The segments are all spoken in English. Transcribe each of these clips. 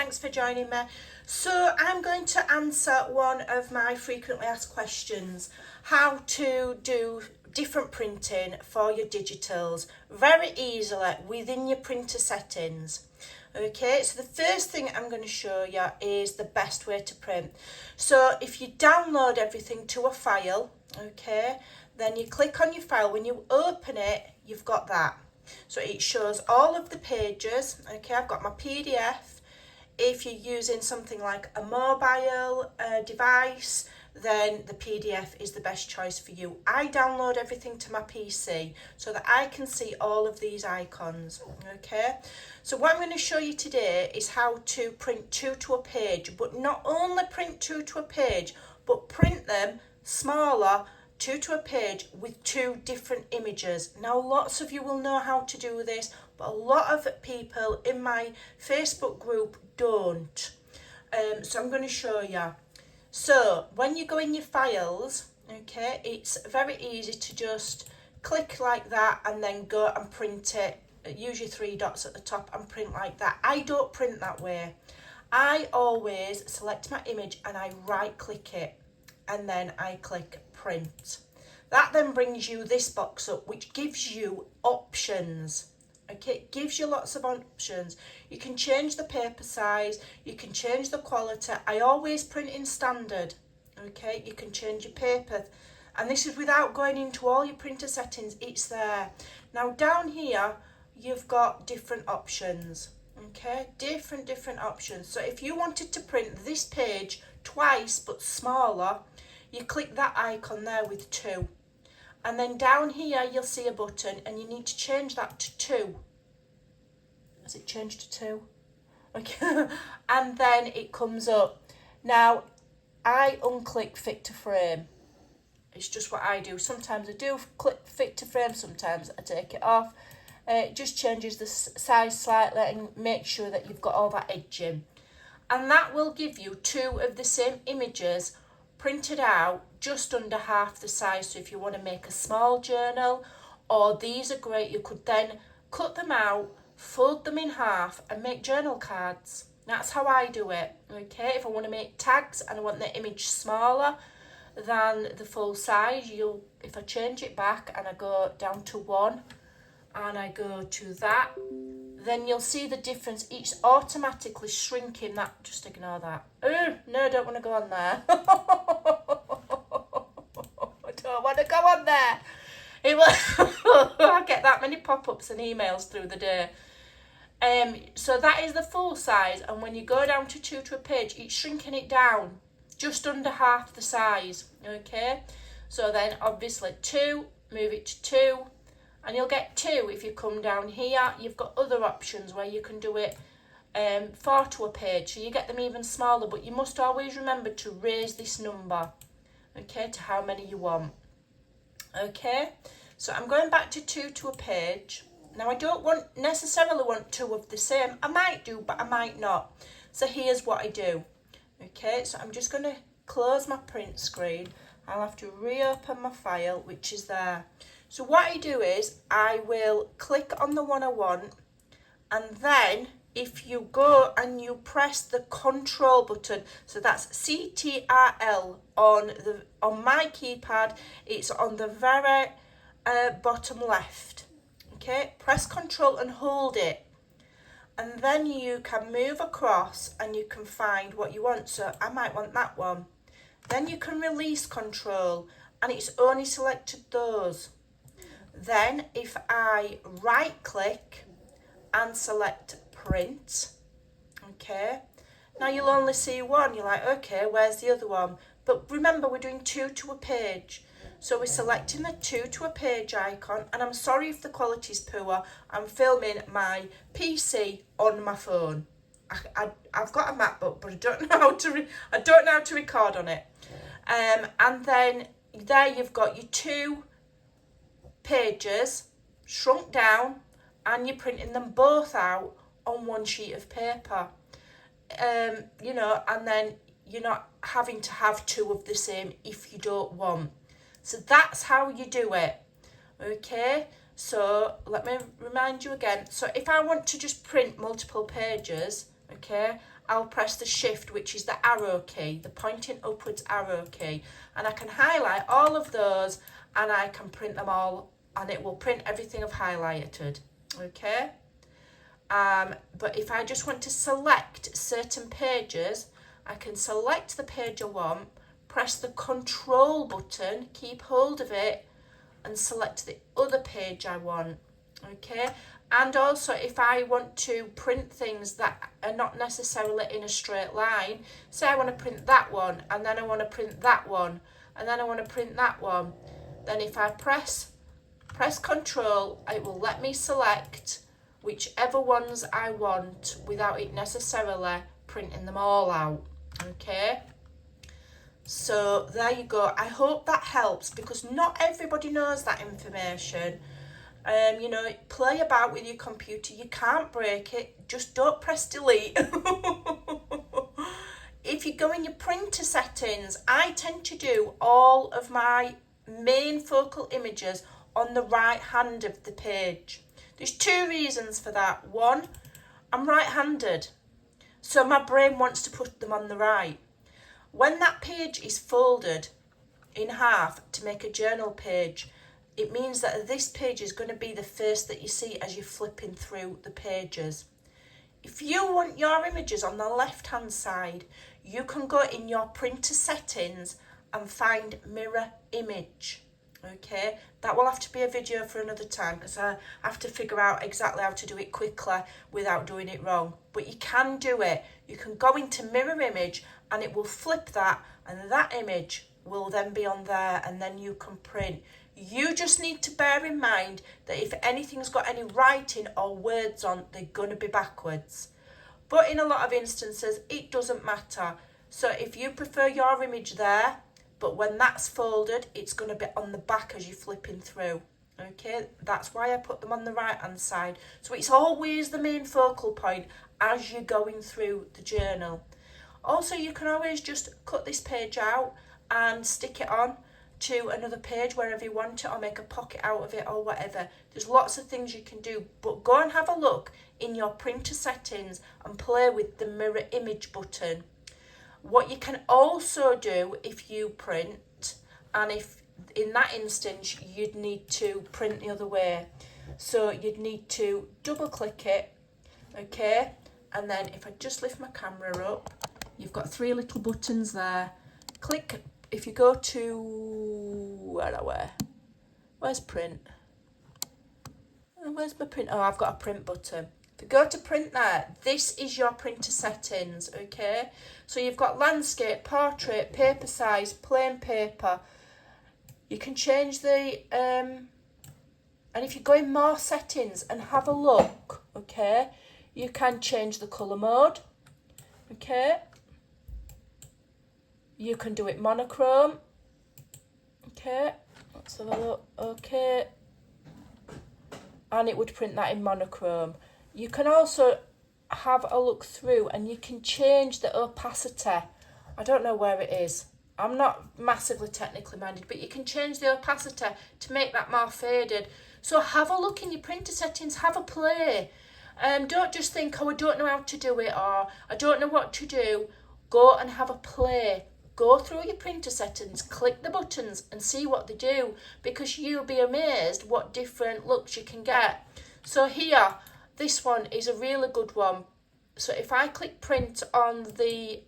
thanks for joining me. So I'm going to answer one of my frequently asked questions, how to do different printing for your digitals very easily within your printer settings. Okay, so the first thing I'm going to show you is the best way to print. So if you download everything to a file, okay, then you click on your file. When you open it, you've got that. So it shows all of the pages. Okay, I've got my PDF. If you're using something like a mobile device, then the PDF is the best choice for you. I download everything to my PC so that I can see all of these icons. Okay, so what I'm going to show you today is how to print 2 to a page, but not only print 2 to a page, but print them smaller, 2 to a page with 2 different images. Now lots of you will know how to do this, but a lot of people in my Facebook group don't. So I'm going to show you. So when you go in your files, okay, it's very easy to just click like that and then go and print it. Use your 3 dots at the top and print like that. I don't print that way. I always select my image and I right click it and then I click print. That then brings you this box up, which gives you options. Okay, it gives you lots of options. You can change the paper size, you can change the quality. I always print in standard. Okay, you can change your paper, and this is without going into all your printer settings. It's there. Now down here you've got different options. Okay, different options. So if you wanted to print this page twice but smaller, you click that icon there with 2. And then down here you'll see a button and you need to change that to 2. Has it changed to 2? Okay. And then it comes up. Now I unclick fit to frame. It's just what I do. Sometimes I do click fit to frame, sometimes I take it off. It just changes the size slightly and make sure that you've got all that edging. And that will give you 2 of the same images printed out just under half the size. So if you want to make a small journal, or these are great, you could then cut them out, fold them in half and make journal cards. That's how I do it. Okay, if I want to make tags and I want the image smaller than the full size, if I change it back and I go down to 1 and I go to that, then you'll see the difference. It's automatically shrinking that. Just ignore that. No, I don't want to go on there. I don't want to go on there. It will. I get that many pop-ups and emails through the day. So that is the full size, and when you go down to 2 to a page, it's shrinking it down just under half the size. Okay, so then obviously 2, move it to 2. And you'll get 2. If you come down here, you've got other options where you can do it 4 to a page. So you get them even smaller, but you must always remember to raise this number, okay, to how many you want. Okay, so I'm going back to 2 to a page. Now I don't necessarily want 2 of the same. I might do, but I might not. So here's what I do. Okay, so I'm just going to close my print screen. I'll have to reopen my file, which is there. So what I do is I will click on the one I want, and then if you go and you press the control button, so that's CTRL on my keypad, it's on the very bottom left. Okay, press control and hold it, and then you can move across and you can find what you want. So I might want that one. Then you can release control and it's only selected those. Then if I right click and select print, okay, now you'll only see one. You're like, okay, where's the other one? But remember, we're doing 2 to a page. So we're selecting the 2 to a page icon, and I'm sorry if the quality's poor. I'm filming my PC on my phone. I've got a MacBook, but I don't know how to record on it. And then there you've got your 2 pages shrunk down, and you're printing them both out on one sheet of paper. You know, and then you're not having to have 2 of the same if you don't want. So that's how you do it. Okay, so let me remind you again. So if I want to just print multiple pages, okay, I'll press the shift, which is the arrow key, the pointing upwards arrow key, and I can highlight all of those and I can print them all, and it will print everything I've highlighted. Okay. But if I just want to select certain pages, I can select the page I want, press the control button, keep hold of it, and select the other page I want. Okay. And also, if I want to print things that are not necessarily in a straight line, say I want to print that one, and then I want to print that one, and then I want to print that one, then if I press control, it will let me select whichever ones I want without it necessarily printing them all out. Okay. So there you go. I hope that helps, because not everybody knows that information. You know, play about with your computer. You can't break it. Just don't press delete. If you go in your printer settings, I tend to do all of my main focal images on the right hand of the page. There's two reasons for that. One, I'm right-handed, so my brain wants to put them on the right. When that page is folded in half to make a journal page, it means that this page is going to be the first that you see as you're flipping through the pages. If you want your images on the left-hand side, you can go in your printer settings and find mirror image. Okay, that will have to be a video for another time, because I have to figure out exactly how to do it quickly without doing it wrong. But you can do it. You can go into mirror image and it will flip that, and that image will then be on there, and then you can print. You just need to bear in mind that if anything's got any writing or words on, they're going to be backwards. But in a lot of instances, it doesn't matter. So if you prefer your image there, but when that's folded, it's going to be on the back as you're flipping through. Okay, that's why I put them on the right hand side. So it's always the main focal point as you're going through the journal. Also, you can always just cut this page out and stick it on to another page wherever you want it, or make a pocket out of it or whatever. There's lots of things you can do, but go and have a look in your printer settings and play with the mirror image button. What you can also do if you print, and if in that instance you'd need to print the other way, so you'd need to double click it, okay, and then if I just lift my camera up, you've got three little buttons there. Click. If you go to, where's print? Where's my print? Oh, I've got a print button. If you go to print there, this is your printer settings, okay? So you've got landscape, portrait, paper size, plain paper. You can change the, and if you go in more settings and have a look, okay, you can change the colour mode, okay? You can do it monochrome. Okay, let's have a look. Okay. And it would print that in monochrome. You can also have a look through and you can change the opacity. I don't know where it is. I'm not massively technically minded, but you can change the opacity to make that more faded. So have a look in your printer settings, have a play. Don't just think, oh, I don't know how to do it, or I don't know what to do. Go and have a play. Go through your printer settings, click the buttons and see what they do, because you'll be amazed what different looks you can get. So here, this one is a really good one. So if I click print on the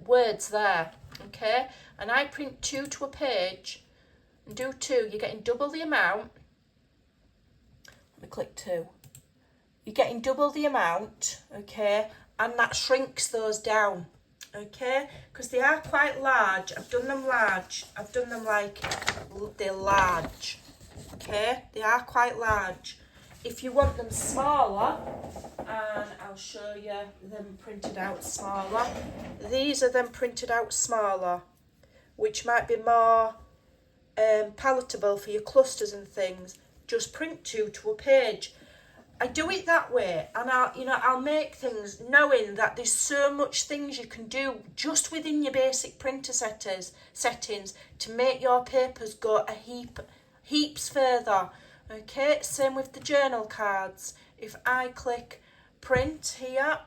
words there, okay, and I print 2 to a page, and do 2, you're getting double the amount. Let me click 2. You're getting double the amount, okay, and that shrinks those down. Okay, because they are quite large. I've done them large. I've done them like they're large. Okay, they are quite large. If you want them smaller, and I'll show you them printed out smaller. These are them printed out smaller, which might be more palatable for your clusters and things. Just print 2 to a page. I do it that way, and I'll make things knowing that there's so much things you can do just within your basic printer settings to make your papers go heaps further. Okay, same with the journal cards. If I click print here,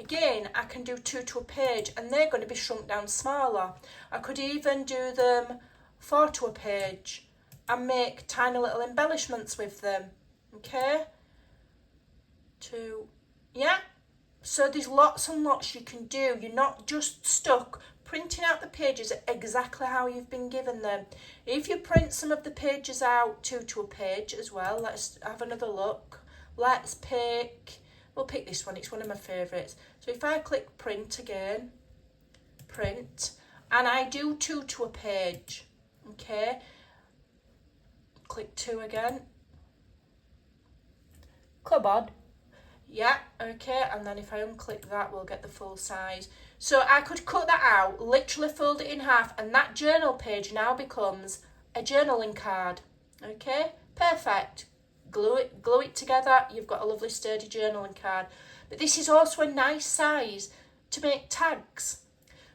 Again, I can do 2 to a page and they're going to be shrunk down smaller. I could even do them 4 to a page and make tiny little embellishments with them. Okay? 2, yeah. So there's lots and lots you can do. You're not just stuck printing out the pages exactly how you've been given them. If you print some of the pages out 2 to a page as well, let's have another look. Let's pick, we'll pick this one, it's one of my favourites. So if I click print again, print, and I do 2 to a page, okay, click 2 again, come on, yeah, okay, and then if I unclick that, we'll get the full size. So I could cut that out, literally fold it in half, and that journal page now becomes a journaling card, okay, perfect. Glue it together, you've got a lovely sturdy journaling card. But this is also a nice size to make tags.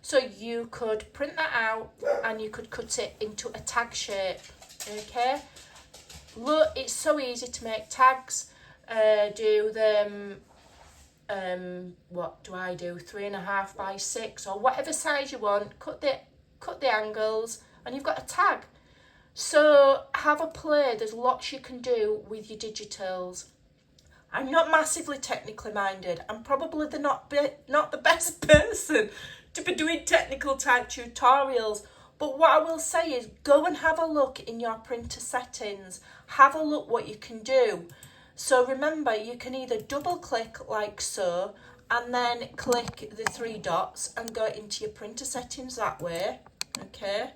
So you could print that out and you could cut it into a tag shape, okay? Look, it's so easy to make tags. Do them, what do I do, 3.5 by 6 or whatever size you want. Cut the angles and you've got a tag. So have a play, there's lots you can do with your digitals. I'm not massively technically minded. I'm probably not the best person to be doing technical type tutorials. But what I will say is go and have a look in your printer settings. Have a look what you can do. So remember, you can either double click like so and then click the 3 dots and go into your printer settings that way. Okay.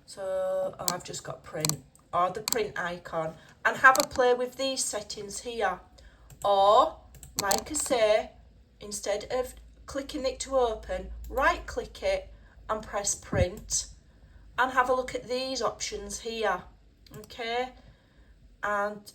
So I've just got print or the print icon and have a play with these settings here. Or, like I say, instead of clicking it to open, right click it and press print and have a look at these options here. Okay, and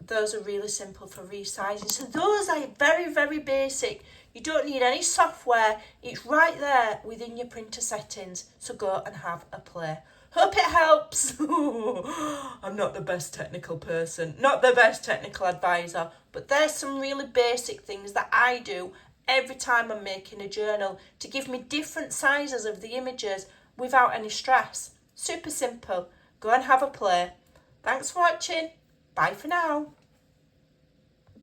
those are really simple for resizing. So those are very, very basic. You don't need any software. It's right there within your printer settings. So go and have a play. Hope it helps. I'm not the best technical person, not the best technical advisor, but there's some really basic things that I do every time I'm making a journal to give me different sizes of the images without any stress. Super simple. Go and have a play. Thanks for watching. Bye for now.